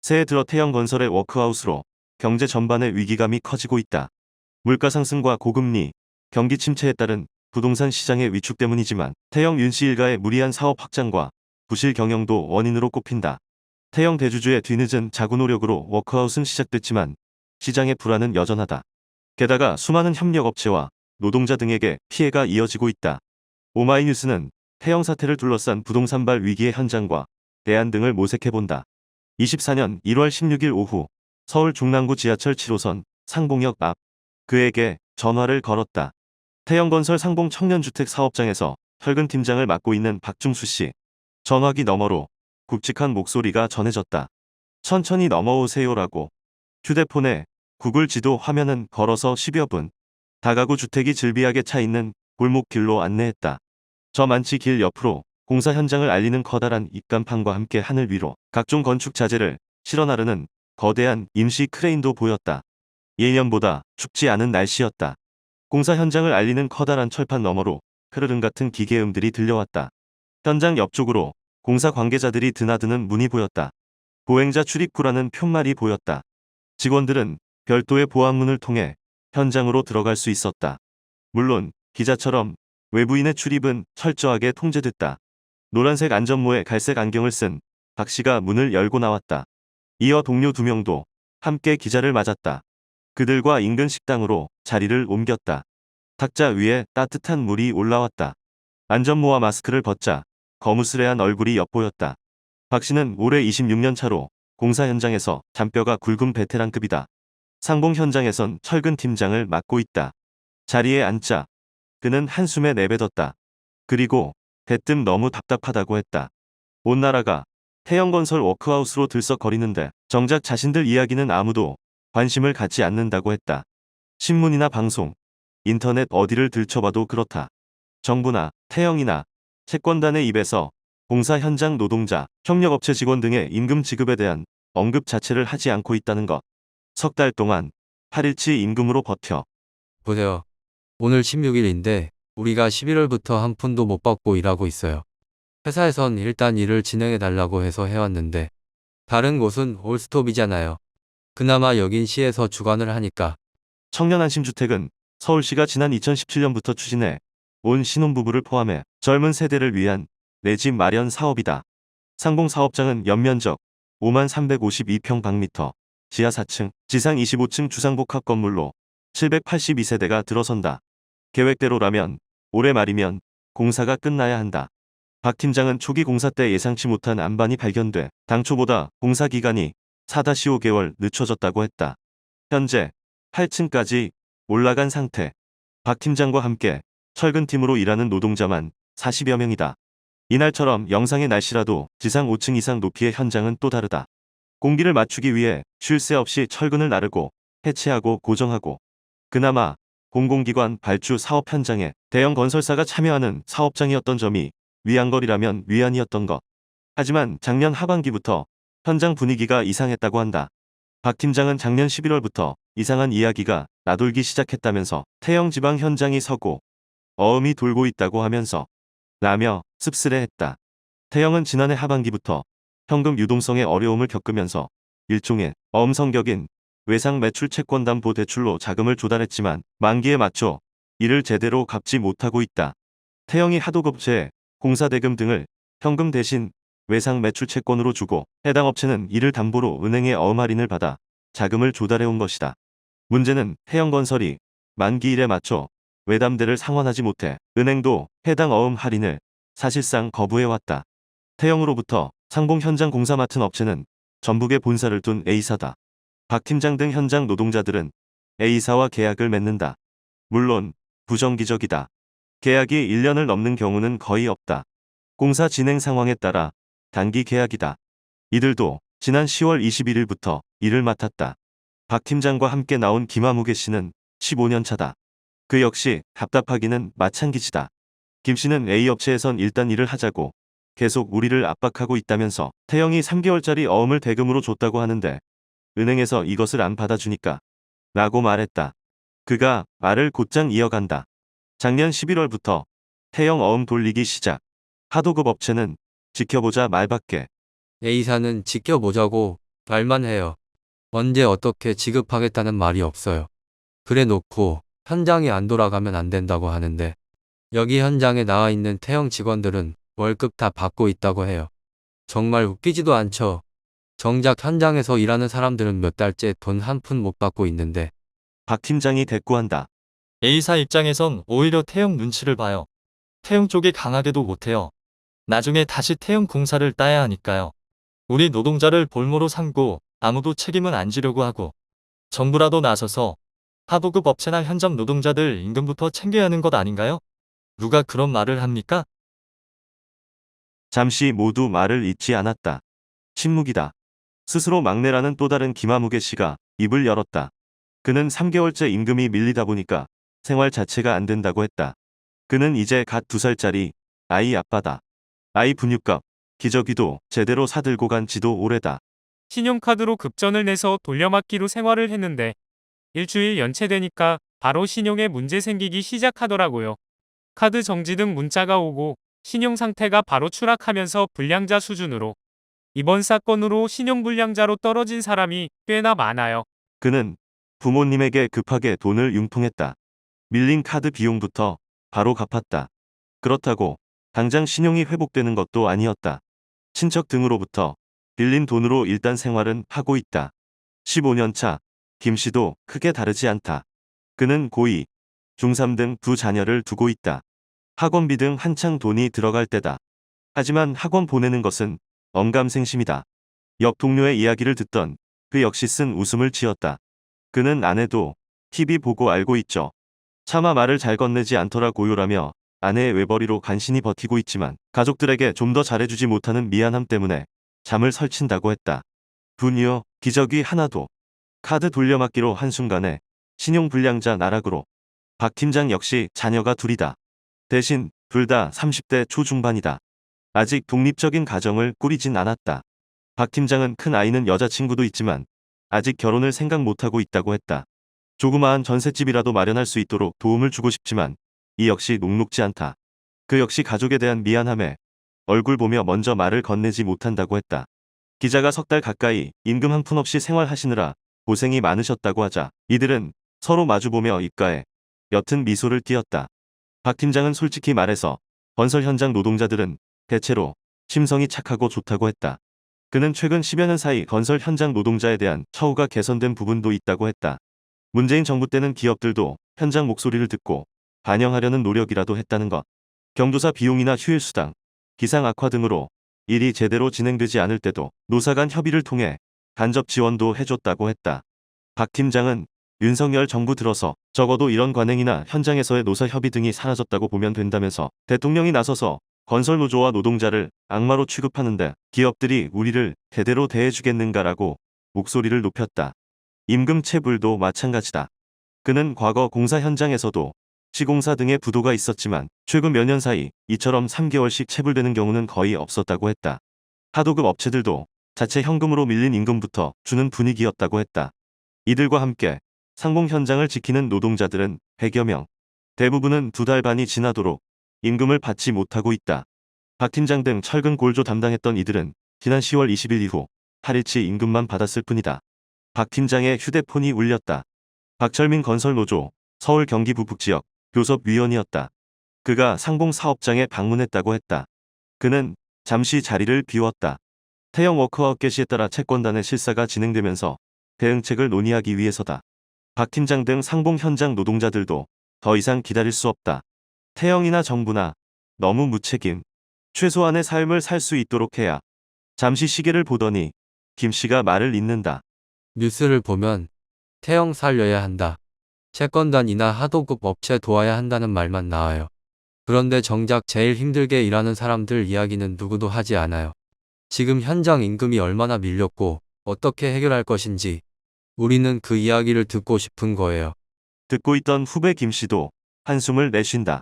새해 들어 태영건설의 워크아웃으로 경제 전반의 위기감이 커지고 있다. 물가 상승과 고금리, 경기 침체에 따른 부동산 시장의 위축 때문이지만 태영 윤씨 일가의 무리한 사업 확장과 부실 경영도 원인으로 꼽힌다. 태영 대주주의 뒤늦은 자구 노력으로 워크아웃은 시작됐지만 시장의 불안은 여전하다. 게다가 수많은 협력업체와 노동자 등에게 피해가 이어지고 있다. 오마이뉴스는 태영 사태를 둘러싼 부동산발 위기의 현장과 대안 등을 모색해본다. 24년 1월 16일 오후 서울 중랑구 지하철 7호선 상봉역 앞 그에게 전화를 걸었다. 태영건설 상봉 청년주택 사업장에서 혈근 팀장을 맡고 있는 박중수 씨. 전화기 너머로 굵직한 목소리가 전해졌다. 천천히 넘어오세요라고. 휴대폰에 구글 지도 화면은 걸어서 10여 분. 다가구 주택이 즐비하게 차 있는 골목길로 안내했다. 저 만치 길 옆으로 공사 현장을 알리는 커다란 입간판과 함께 하늘 위로 각종 건축 자재를 실어 나르는 거대한 임시 크레인도 보였다. 예년보다 춥지 않은 날씨였다. 공사 현장을 알리는 커다란 철판 너머로 흐르릉 같은 기계음들이 들려왔다. 현장 옆쪽으로 공사 관계자들이 드나드는 문이 보였다. 보행자 출입구라는 표말이 보였다. 직원들은 별도의 보안문을 통해 현장으로 들어갈 수 있었다. 물론 기자처럼 외부인의 출입은 철저하게 통제됐다. 노란색 안전모에 갈색 안경을 쓴 박 씨가 문을 열고 나왔다. 이어 동료 2명도 함께 기자를 맞았다. 그들과 인근 식당으로 자리를 옮겼다. 탁자 위에 따뜻한 물이 올라왔다. 안전모와 마스크를 벗자 거무스레한 얼굴이 엿보였다. 박 씨는 올해 26년 차로 공사 현장에서 잔뼈가 굵은 베테랑급이다. 상봉 현장에선 철근 팀장을 맡고 있다. 자리에 앉자 그는 한숨에 내뱉었다. 그리고 대뜸 너무 답답하다고 했다. 온 나라가 태영건설 워크아웃으로 들썩거리는데 정작 자신들 이야기는 아무도 관심을 갖지 않는다고 했다. 신문이나 방송, 인터넷 어디를 들춰봐도 그렇다. 정부나 태영이나 채권단의 입에서 공사 현장 노동자, 협력업체 직원 등의 임금 지급에 대한 언급 자체를 하지 않고 있다는 것. 석 달 동안 8일치 임금으로 버텨. 보세요. 오늘 16일인데 우리가 11월부터 한 푼도 못 받고 일하고 있어요. 회사에선 일단 일을 진행해 달라고 해서 해왔는데 다른 곳은 올스톱이잖아요. 그나마 여긴 시에서 주관을 하니까. 청년안심주택은 서울시가 지난 2017년부터 추진해 온 신혼부부를 포함해 젊은 세대를 위한 내 집 마련 사업이다. 상봉 사업장은 연면적 5만 352평방미터, 지하 4층, 지상 25층 주상복합 건물로 782세대가 들어선다. 계획대로라면 올해 말이면 공사가 끝나야 한다. 박 팀장은 초기 공사 때 예상치 못한 안반이 발견돼 당초보다 공사 기간이 4-5개월 늦춰졌다고 했다. 현재 8층까지 올라간 상태. 박 팀장과 함께 철근팀으로 일하는 노동자만 40여 명이다. 이날처럼 영상의 날씨라도 지상 5층 이상 높이의 현장은 또 다르다. 공기를 맞추기 위해 쉴 새 없이 철근을 나르고 해체하고 고정하고. 그나마 공공기관 발주 사업 현장에 대형 건설사가 참여하는 사업장이었던 점이 위안거리라면 위안이었던 것. 하지만 작년 하반기부터 현장 분위기가 이상했다고 한다. 박 팀장은 작년 11월부터 이상한 이야기가 나돌기 시작했다면서 태영 지방 현장이 서고 어음이 돌고 있다고 하면서 라며 씁쓸해했다. 태영은 지난해 하반기부터 현금 유동성의 어려움을 겪으면서 일종의 어음 성격인 외상 매출 채권담보 대출로 자금을 조달했지만 만기에 맞춰 이를 제대로 갚지 못하고 있다. 태영이 하도급체에 공사대금 등을 현금 대신 외상 매출 채권으로 주고 해당 업체는 이를 담보로 은행에 어음 할인을 받아 자금을 조달해온 것이다. 문제는 태영건설이 만기일에 맞춰 외담대를 상환하지 못해 은행도 해당 어음 할인을 사실상 거부해왔다. 태영으로부터 상봉 현장 공사 맡은 업체는 전북에 본사를 둔 A사다. 박 팀장 등 현장 노동자들은 A사와 계약을 맺는다. 물론 부정기적이다. 계약이 1년을 넘는 경우는 거의 없다. 공사 진행 상황에 따라 단기 계약이다. 이들도 지난 10월 21일부터 일을 맡았다. 박 팀장과 함께 나온 김화무계 씨는 15년 차다. 그 역시 답답하기는 마찬가지다. 김 씨는 A 업체에선 일단 일을 하자고 계속 우리를 압박하고 있다면서 태영이 3개월짜리 어음을 대금으로 줬다고 하는데 은행에서 이것을 안 받아주니까 라고 말했다. 그가 말을 곧장 이어간다. 작년 11월부터 태영 어음 돌리기 시작. 하도급 업체는 지켜보자 말밖에. A사는 지켜보자고 말만 해요. 언제 어떻게 지급하겠다는 말이 없어요. 그래 놓고 현장이 안 돌아가면 안 된다고 하는데 여기 현장에 나와 있는 태영 직원들은 월급 다 받고 있다고 해요. 정말 웃기지도 않죠. 정작 현장에서 일하는 사람들은 몇 달째 돈 한 푼 못 받고 있는데 박 팀장이 대꾸한다. A사 입장에선 오히려 태영 눈치를 봐요. 태영 쪽이 강하게도 못해요. 나중에 다시 태영 공사를 따야 하니까요. 우리 노동자를 볼모로 삼고 아무도 책임은 안 지려고 하고 정부라도 나서서 하도급 업체나 현장 노동자들 임금부터 챙겨야 하는 것 아닌가요? 누가 그런 말을 합니까? 잠시 모두 말을 잇지 않았다. 침묵이다. 스스로 막내라는 또 다른 김아무개 씨가 입을 열었다. 그는 3개월째 임금이 밀리다 보니까 생활 자체가 안 된다고 했다. 그는 이제 갓 2살짜리 아이 아빠다. 아이 분유값, 기저귀도 제대로 사들고 간 지도 오래다. 신용카드로 급전을 내서 돌려막기로 생활을 했는데 일주일 연체되니까 바로 신용에 문제 생기기 시작하더라고요. 카드 정지 등 문자가 오고 신용 상태가 바로 추락하면서 불량자 수준으로 이번 사건으로 신용불량자로 떨어진 사람이 꽤나 많아요. 그는 부모님에게 급하게 돈을 융통했다. 밀린 카드 비용부터 바로 갚았다. 그렇다고 당장 신용이 회복되는 것도 아니었다. 친척 등으로부터 빌린 돈으로 일단 생활은 하고 있다. 15년 차 김 씨도 크게 다르지 않다. 그는 고2, 중3 등 두 자녀를 두고 있다. 학원비 등 한창 돈이 들어갈 때다. 하지만 학원 보내는 것은 엄감생심이다. 옆 동료의 이야기를 듣던 그 역시 쓴 웃음을 지었다. 그는 아내도 TV 보고 알고 있죠. 차마 말을 잘 건네지 않더라 고요라며 아내의 외벌이로 간신히 버티고 있지만 가족들에게 좀 더 잘해주지 못하는 미안함 때문에 잠을 설친다고 했다. 분유, 기저귀 하나도. 카드 돌려막기로 한순간에 신용불량자 나락으로. 박 팀장 역시 자녀가 둘이다. 대신 둘 다 30대 초중반이다. 아직 독립적인 가정을 꾸리진 않았다. 박 팀장은 큰 아이는 여자친구도 있지만 아직 결혼을 생각 못하고 있다고 했다. 조그마한 전셋집이라도 마련할 수 있도록 도움을 주고 싶지만 이 역시 녹록지 않다. 그 역시 가족에 대한 미안함에 얼굴 보며 먼저 말을 건네지 못한다고 했다. 기자가 3달 가까이 임금 한 푼 없이 생활하시느라 고생이 많으셨다고 하자 이들은 서로 마주보며 입가에 옅은 미소를 띄었다. 박 팀장은 솔직히 말해서 건설 현장 노동자들은 대체로 심성이 착하고 좋다고 했다. 그는 최근 10여 년 사이 건설 현장 노동자에 대한 처우가 개선된 부분도 있다고 했다. 문재인 정부 때는 기업들도 현장 목소리를 듣고 반영하려는 노력이라도 했다는 것. 경조사 비용이나 휴일수당, 기상 악화 등으로 일이 제대로 진행되지 않을 때도 노사 간 협의를 통해 간접 지원도 해줬다고 했다. 박 팀장은 윤석열 정부 들어서 적어도 이런 관행이나 현장에서의 노사 협의 등이 사라졌다고 보면 된다면서 대통령이 나서서 건설노조와 노동자를 악마로 취급하는데 기업들이 우리를 제대로 대해주겠는가라고 목소리를 높였다. 임금 체불도 마찬가지다. 그는 과거 공사 현장에서도 시공사 등의 부도가 있었지만 최근 몇 년 사이 이처럼 3개월씩 체불되는 경우는 거의 없었다고 했다. 하도급 업체들도 자체 현금으로 밀린 임금부터 주는 분위기였다고 했다. 이들과 함께 상공 현장을 지키는 노동자들은 100여 명. 대부분은 2달 반이 지나도록 임금을 받지 못하고 있다. 박 팀장 등 철근 골조 담당했던 이들은 지난 10월 20일 이후 8일치 임금만 받았을 뿐이다. 박 팀장의 휴대폰이 울렸다. 박철민 건설노조 서울 경기 부북지역 교섭위원이었다. 그가 상공 사업장에 방문했다고 했다. 그는 잠시 자리를 비웠다. 태영 워크아웃 개시에 따라 채권단의 실사가 진행되면서 대응책을 논의하기 위해서다. 박 팀장 등 상봉 현장 노동자들도 더 이상 기다릴 수 없다. 태영이나 정부나 너무 무책임. 최소한의 삶을 살 수 있도록 해야. 잠시 시계를 보더니 김 씨가 말을 잇는다. 뉴스를 보면 태영 살려야 한다. 채권단이나 하도급 업체 도와야 한다는 말만 나와요. 그런데 정작 제일 힘들게 일하는 사람들 이야기는 누구도 하지 않아요. 지금 현장 임금이 얼마나 밀렸고 어떻게 해결할 것인지 우리는 그 이야기를 듣고 싶은 거예요. 듣고 있던 후배 김 씨도 한숨을 내쉰다.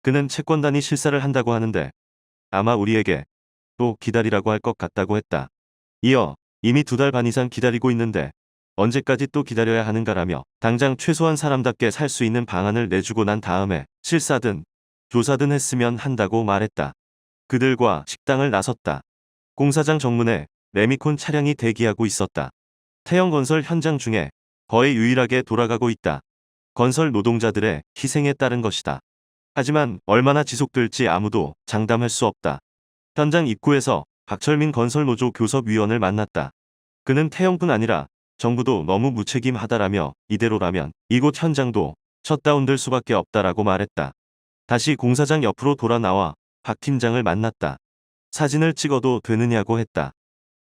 그는 채권단이 실사를 한다고 하는데 아마 우리에게 또 기다리라고 할 것 같다고 했다. 이어 이미 2달 반 이상 기다리고 있는데 언제까지 또 기다려야 하는가라며 당장 최소한 사람답게 살 수 있는 방안을 내주고 난 다음에 실사든 조사든 했으면 한다고 말했다. 그들과 식당을 나섰다. 공사장 정문에 레미콘 차량이 대기하고 있었다. 태영건설 현장 중에 거의 유일하게 돌아가고 있다. 건설 노동자들의 희생에 따른 것이다. 하지만 얼마나 지속될지 아무도 장담할 수 없다. 현장 입구에서 박철민 건설노조 교섭위원을 만났다. 그는 태영뿐 아니라 정부도 너무 무책임하다라며 이대로라면 이곳 현장도 셧다운될 수밖에 없다라고 말했다. 다시 공사장 옆으로 돌아 나와 박 팀장을 만났다. 사진을 찍어도 되느냐고 했다.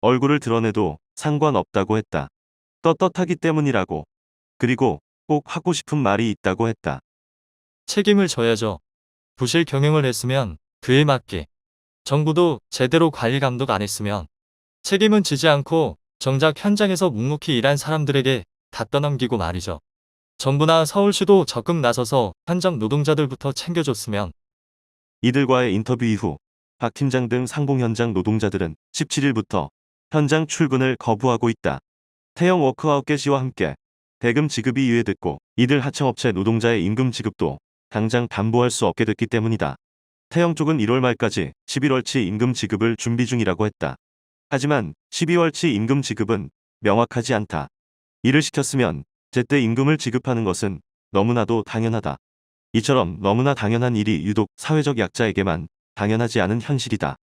얼굴을 드러내도 상관없다고 했다. 떳떳하기 때문이라고. 그리고 꼭 하고 싶은 말이 있다고 했다. 책임을 져야죠. 부실 경영을 했으면 그에 맞게. 정부도 제대로 관리 감독 안 했으면 책임은 지지 않고 정작 현장에서 묵묵히 일한 사람들에게 다 떠넘기고 말이죠. 정부나 서울시도 적극 나서서 현장 노동자들부터 챙겨줬으면. 이들과의 인터뷰 이후 박 팀장 등 상봉 현장 노동자들은 17일부터 현장 출근을 거부하고 있다. 태영 워크아웃 개시와 함께 대금 지급이 유예됐고 이들 하청업체 노동자의 임금 지급도 당장 담보할 수 없게 됐기 때문이다. 태영 쪽은 1월 말까지 11월치 임금 지급을 준비 중이라고 했다. 하지만 12월치 임금 지급은 명확하지 않다. 일을 시켰으면 제때 임금을 지급하는 것은 너무나도 당연하다. 이처럼 너무나 당연한 일이 유독 사회적 약자에게만 당연하지 않은 현실이다.